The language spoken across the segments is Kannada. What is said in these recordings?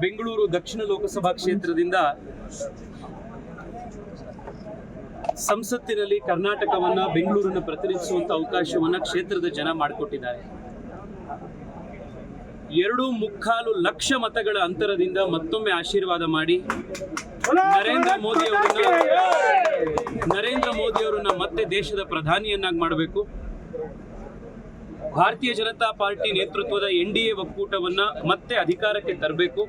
ಬೆಂಗಳೂರು ದಕ್ಷಿಣ ಲೋಕಸಭಾ ಕ್ಷೇತ್ರದಿಂದ ಸಂಸತ್ತಿನಲ್ಲಿ ಕರ್ನಾಟಕವನ್ನ ಬೆಂಗಳೂರನ್ನು ಪ್ರತಿನಿಧಿಸುವಂತ ಅವಕಾಶವನ್ನ ಕ್ಷೇತ್ರದ ಜನ ಮಾಡಿಕೊಟ್ಟಿದ್ದಾರೆ. 2.25 ಲಕ್ಷ ಮತಗಳ ಅಂತರದಿಂದ ಮತ್ತೊಮ್ಮೆ ಆಶೀರ್ವಾದ ಮಾಡಿ ನರೇಂದ್ರ ಮೋದಿ ಅವರನ್ನ ಮತ್ತೆ ದೇಶದ ಪ್ರಧಾನಿಯನ್ನಾಗಿ ಮಾಡಬೇಕು. ಭಾರತೀಯ ಜನತಾ ಪಾರ್ಟಿ ನೇತೃತ್ವದ NDA ಒಕ್ಕೂಟವನ್ನ ಮತ್ತೆ ಅಧಿಕಾರಕ್ಕೆ ತರಬೇಕು.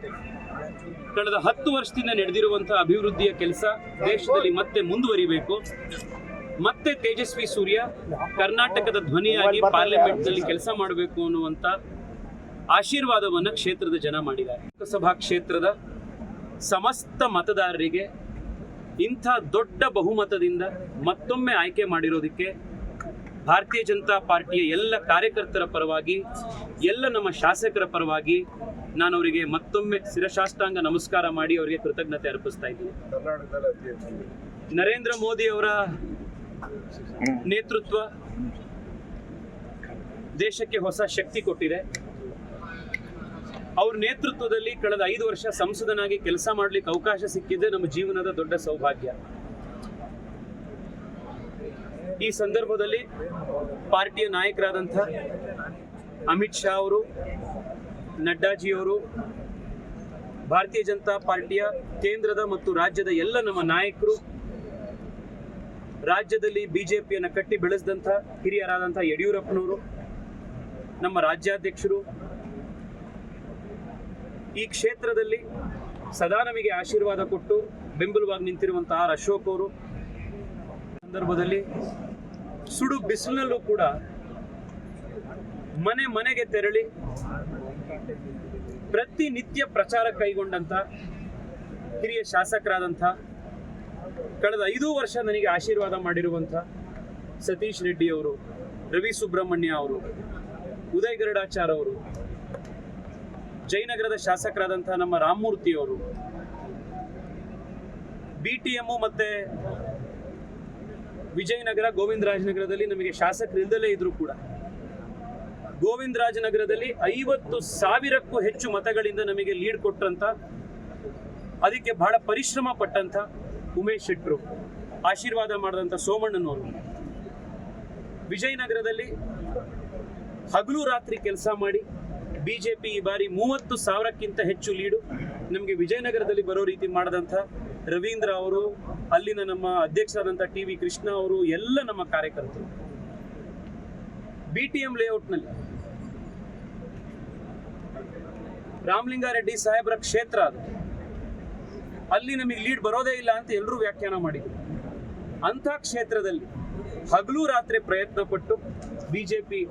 ಕಳೆದ 10 ವರ್ಷದಿಂದ ನಡೆದಿರುವಂತಹ ಅಭಿವೃದ್ಧಿಯ ಕೆಲಸ ದೇಶದಲ್ಲಿ ಮತ್ತೆ ಮುಂದುವರಿಬೇಕು. ಮತ್ತೆ ತೇಜಸ್ವಿ ಸೂರ್ಯ ಕರ್ನಾಟಕದ ಧ್ವನಿಯಾಗಿ ಪಾರ್ಲಿಮೆಂಟ್ ನಲ್ಲಿ ಕೆಲಸ ಮಾಡಬೇಕು ಅನ್ನುವಂತ ಆಶೀರ್ವಾದವನ್ನ ಕ್ಷೇತ್ರದ ಜನ ಮಾಡಿದ್ದಾರೆ. ಲೋಕಸಭಾ ಕ್ಷೇತ್ರದ ಸಮಸ್ತ ಮತದಾರರಿಗೆ ಇಂಥ ದೊಡ್ಡ ಬಹುಮತದಿಂದ ಮತ್ತೊಮ್ಮೆ ಆಯ್ಕೆ ಮಾಡಿರೋದಕ್ಕೆ ಭಾರತೀಯ ಜನತಾ ಪಾರ್ಟಿಯ ಎಲ್ಲ ಕಾರ್ಯಕರ್ತರ ಪರವಾಗಿ, ಎಲ್ಲ ನಮ್ಮ ಶಾಸಕರ ಪರವಾಗಿ ನಾನು ಅವರಿಗೆ ಮತ್ತೊಮ್ಮೆ ಶಿರಶಾಷ್ಟಾಂಗ ನಮಸ್ಕಾರ ಮಾಡಿ ಅವರಿಗೆ ಕೃತಜ್ಞತೆ ಅರ್ಪಿಸ್ತಾ ಇದ್ದೀನಿ. ನರೇಂದ್ರ ಮೋದಿ ಅವರ ನೇತೃತ್ವ ದೇಶಕ್ಕೆ ಹೊಸ ಶಕ್ತಿ ಕೊಟ್ಟಿದೆ. ಅವ್ರ ನೇತೃತ್ವದಲ್ಲಿ ಕಳೆದ 5 ವರ್ಷ ಸಂಸದನಾಗಿ ಕೆಲಸ ಮಾಡಲಿಕ್ಕೆ ಅವಕಾಶ ಸಿಕ್ಕಿದ್ದೆ ನಮ್ಮ ಜೀವನದ ದೊಡ್ಡ ಸೌಭಾಗ್ಯ. ಈ ಸಂದರ್ಭದಲ್ಲಿ ಪಾರ್ಟಿಯ ನಾಯಕರಾದಂಥ ಅಮಿತ್ ಶಾ ಅವರು, ನಡ್ಡಾಜಿಯವರು, ಭಾರತೀಯ ಜನತಾ ಪಾರ್ಟಿಯ ಕೇಂದ್ರದ ಮತ್ತು ರಾಜ್ಯದ ಎಲ್ಲ ನಮ್ಮ ನಾಯಕರು, ರಾಜ್ಯದಲ್ಲಿ ಬಿಜೆಪಿಯನ್ನು ಕಟ್ಟಿ ಬೆಳೆಸಿದಂಥ ಹಿರಿಯರಾದಂಥ ಯಡಿಯೂರಪ್ಪನವರು, ನಮ್ಮ ರಾಜ್ಯಾಧ್ಯಕ್ಷರು, ಈ ಕ್ಷೇತ್ರದಲ್ಲಿ ಸದಾ ನಮಗೆ ಆಶೀರ್ವಾದ ಕೊಟ್ಟು ಬೆಂಬಲವಾಗಿ ನಿಂತಿರುವಂತಹ ಆರ್ ಅಶೋಕ್ ಅವರು, ಸಂದರ್ಭದಲ್ಲಿ ಸುಡು ಬಿಸಿಲಲ್ಲೂ ಕೂಡ ಮನೆ ಮನೆಗೆ ತೆರಳಿ ಪ್ರತಿನಿತ್ಯ ಪ್ರಚಾರ ಕೈಗೊಂಡಂತ ಹಿರಿಯ ಶಾಸಕರಾದಂಥ, ಕಳೆದ 5 ವರ್ಷ ನನಗೆ ಆಶೀರ್ವಾದ ಮಾಡಿರುವಂಥ ಸತೀಶ್ ರೆಡ್ಡಿ ಅವರು, ರವಿ ಸುಬ್ರಹ್ಮಣ್ಯ ಅವರು, ಉದಯ್ ಗರುಡಾಚಾರ್ ಅವರು, ಜಯನಗರದ ಶಾಸಕರಾದಂಥ ನಮ್ಮ ರಾಮಮೂರ್ತಿ ಅವರು, BTM ಮತ್ತೆ ವಿಜಯನಗರ, ಗೋವಿಂದರಾಜನಗರದಲ್ಲಿ ನಮಗೆ ಶಾಸಕರು ಇಲ್ಲದಲೇ ಇದ್ರು ಕೂಡ ಗೋವಿಂದರಾಜನಗರದಲ್ಲಿ 50,000ಕ್ಕೂ ಹೆಚ್ಚು ಮತಗಳಿಂದ ನಮಗೆ ಲೀಡ್ ಕೊಟ್ಟಂತ, ಅದಕ್ಕೆ ಬಹಳ ಪರಿಶ್ರಮ ಪಟ್ಟಂತ ಉಮೇಶ್ ಶೆಟ್ಟರು, ಆಶೀರ್ವಾದ ಮಾಡಿದಂಥ ಸೋಮಣ್ಣನವರು, ವಿಜಯನಗರದಲ್ಲಿ ಹಗಲು ರಾತ್ರಿ ಕೆಲಸ ಮಾಡಿ ಬಿಜೆಪಿ ಈ ಬಾರಿ 30,000ಕ್ಕಿಂತ ಹೆಚ್ಚು ಲೀಡು ನಮಗೆ ವಿಜಯನಗರದಲ್ಲಿ ಬರೋ ರೀತಿ ಮಾಡಿದಂಥ ರವೀಂದ್ರ ಅವರು, ಅಲ್ಲಿನ ನಮ್ಮ ಅಧ್ಯಕ್ಷರಾದಂಥ TV ಕೃಷ್ಣ ಅವರು, ಎಲ್ಲ ನಮ್ಮ ಕಾರ್ಯಕರ್ತರು. BTM ಲೇಔಟ್ನಲ್ಲಿ ರಾಮಲಿಂಗಾರೆಡ್ಡಿ ಸಾಹೇಬರ ಕ್ಷೇತ್ರ ಅದು, ಅಲ್ಲಿ ನಮಗೆ ಲೀಡ್ ಬರೋದೇ ಇಲ್ಲ ಅಂತ ಎಲ್ಲರೂ ವ್ಯಾಖ್ಯಾನ ಮಾಡಿದ್ರು. ಅಂಥ ಕ್ಷೇತ್ರದಲ್ಲಿ ಹಗಲು ರಾತ್ರಿ ಪ್ರಯತ್ನ ಪಟ್ಟು ಬಿಜೆಪಿ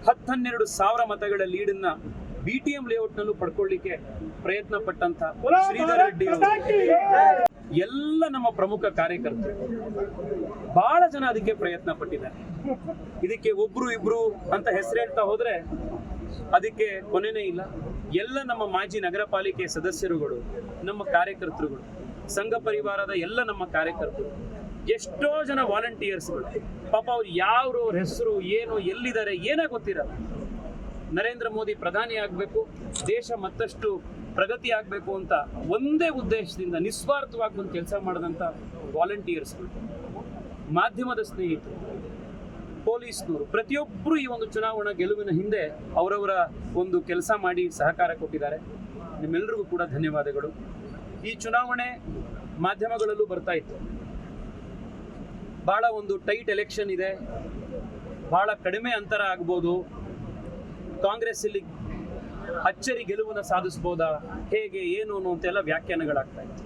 10-12 ಸಾವಿರ ಮತಗಳ ಲೀಡನ್ನ BTM ಲೇಔಟ್ನಲ್ಲೂ ಪಡ್ಕೊಳ್ಳಿಕ್ಕೆ ಪ್ರಯತ್ನ ಪಟ್ಟಂತ ಶ್ರೀಧರ್ ರೆಡ್ಡಿ ಅವರು, ಎಲ್ಲ ನಮ್ಮ ಪ್ರಮುಖ ಕಾರ್ಯಕರ್ತರು, ಬಹಳ ಜನ ಅದಕ್ಕೆ ಪ್ರಯತ್ನ ಪಟ್ಟಿದ್ದಾರೆ. ಇದಕ್ಕೆ ಒಬ್ರು ಇಬ್ರು ಅಂತ ಹೆಸರು ಹೇಳ್ತಾ ಹೋದ್ರೆ ಅದಕ್ಕೆ ಕೊನೆನೇ ಇಲ್ಲ. ಎಲ್ಲ ನಮ್ಮ ಮಾಜಿ ನಗರ ಪಾಲಿಕೆ ಸದಸ್ಯರುಗಳು, ನಮ್ಮ ಕಾರ್ಯಕರ್ತರುಗಳು, ಸಂಘ ಪರಿವಾರದ ಎಲ್ಲ ನಮ್ಮ ಕಾರ್ಯಕರ್ತರು, ಎಷ್ಟೋ ಜನ ವಾಲಂಟಿಯರ್ಸ್ಗಳು, ಪಾಪ ಅವ್ರು ಯಾವ್ರು, ಅವ್ರ ಹೆಸರು ಏನು, ಎಲ್ಲಿದ್ದಾರೆ ಏನೇ ಗೊತ್ತಿರಲ್ಲ. ನರೇಂದ್ರ ಮೋದಿ ಪ್ರಧಾನಿ ಆಗಬೇಕು, ದೇಶ ಮತ್ತಷ್ಟು ಪ್ರಗತಿ ಆಗಬೇಕು ಅಂತ ಒಂದೇ ಉದ್ದೇಶದಿಂದ ನಿಸ್ವಾರ್ಥವಾಗಿ ಒಂದು ಕೆಲಸ ಮಾಡಿದಂಥ ವಾಲಂಟಿಯರ್ಸ್ಗಳು, ಮಾಧ್ಯಮದ ಸ್ನೇಹಿತರು, ಪೊಲೀಸ್ನವರು, ಪ್ರತಿಯೊಬ್ಬರು ಈ ಒಂದು ಚುನಾವಣಾ ಗೆಲುವಿನ ಹಿಂದೆ ಅವರವರ ಒಂದು ಕೆಲಸ ಮಾಡಿ ಸಹಕಾರ ಕೊಟ್ಟಿದ್ದಾರೆ. ನಿಮ್ಮೆಲ್ಲರಿಗೂ ಕೂಡ ಧನ್ಯವಾದಗಳು. ಈ ಚುನಾವಣೆ ಮಾಧ್ಯಮಗಳಲ್ಲೂ ಬರ್ತಾ ಇತ್ತು. ಬಹಳ ಒಂದು ಟೈಟ್ ಎಲೆಕ್ಷನ್ ಇದೆ, ಬಹಳ ಕಡಿಮೆ ಅಂತರ ಆಗ್ಬೋದು, ಕಾಂಗ್ರೆಸ್ ಇಲ್ಲಿ ಅಚ್ಚರಿ ಗೆಲುವನ್ನು ಸಾಧಿಸಬಹುದಾ, ಹೇಗೆ ಏನು ಅಂತೆಲ್ಲ ವ್ಯಾಖ್ಯಾನಗಳಾಗ್ತಾ ಇತ್ತು.